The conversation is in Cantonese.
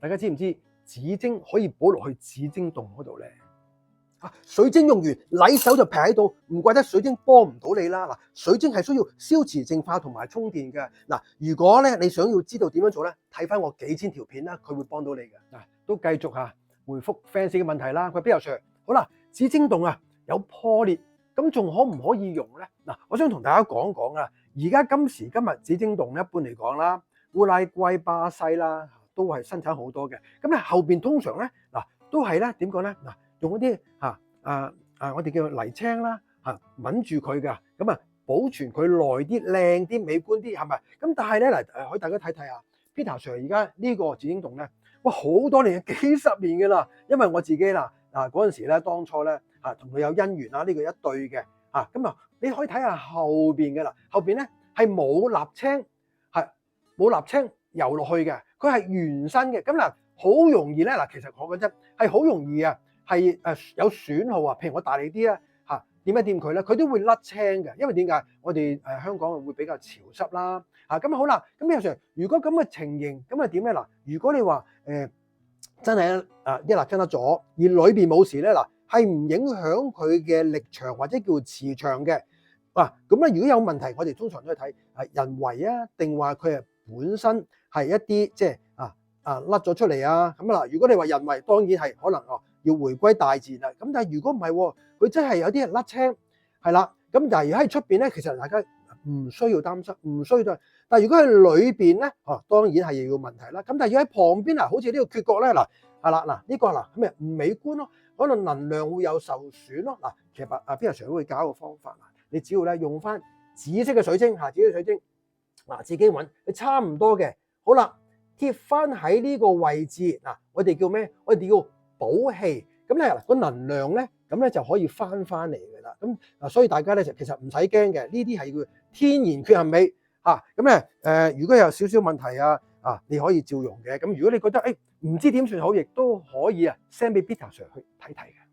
大家知唔知紙精可以補落去紙精洞嗰度咧？水晶用完禮手就劈喺度，唔怪得水晶幫唔到你啦。嗱，水晶係需要消磁淨化同埋充電嘅。嗱，如果咧你想要知道點樣做咧，睇翻我幾千條片啦，佢會幫到你嘅。嗱，都繼續回覆 fans 嘅問題啦。佢邊有 Sir？好啦，紙晶洞有破裂，咁仲可唔可以用咧？嗱，我想同大家講講啊。而家今時今日紙晶洞一般嚟講啦，烏拉圭、巴西啦，都係生產好多嘅。咁咧後邊通常咧都係咧點講咧用嗰啲我哋叫泥青啦抿住佢㗎，咁保存佢耐啲、靚啲、美觀啲，係咪？咁但係咧可以大家睇睇Peter Sir 而家呢個紙晶洞咧，哇好多年幾十年㗎啦，因為我自己嗰陣時咧當初咧同佢有姻緣啦，呢個一對嘅咁你可以睇下後邊嘅啦，後邊咧係冇瀝青，冇瀝青油落去嘅，佢係原生嘅。咁好容易咧其實講緊真係好容易係有損耗譬如我大力啲掂一掂佢咧，佢都會甩青嘅。因為點解？我哋香港會比較潮濕啦咁好啦。咁有時如果咁嘅情形，咁點咧如果你話真係一瀝青得咗，而裏邊冇事咧係唔影響佢嘅力場或者叫磁場嘅咁如果有問題，我哋通常都係睇人為定話佢係本身係一啲即係甩咗出嚟咁如果你話人為，當然係可能要回歸大自然啦。咁但係如果唔係，佢真係有啲人甩青係啦。咁但係如果喺出邊咧，其實大家唔需要擔心，唔需要。但係如果喺裏邊咧，當然係要問題啦。咁但係如果喺旁邊好似呢個缺角咧呢個咁咪唔美觀咯，可能能量會有受損咯。其實Peter Sir會搞一個方法你只要咧用翻紫色嘅水晶紫色水晶自己揾，你差唔多嘅，好啦，貼翻喺呢個位置我哋叫咩？我哋叫補氣。咁咧個能量咧，咁咧就可以翻嚟嘅啦。咁所以大家咧其實唔使驚嘅，呢啲係叫天然缺陷美咁咧如果有少少問題你可以照用嘅。咁如果你覺得唔知點算好，亦都可以send 俾Peter Sir 去睇睇嘅。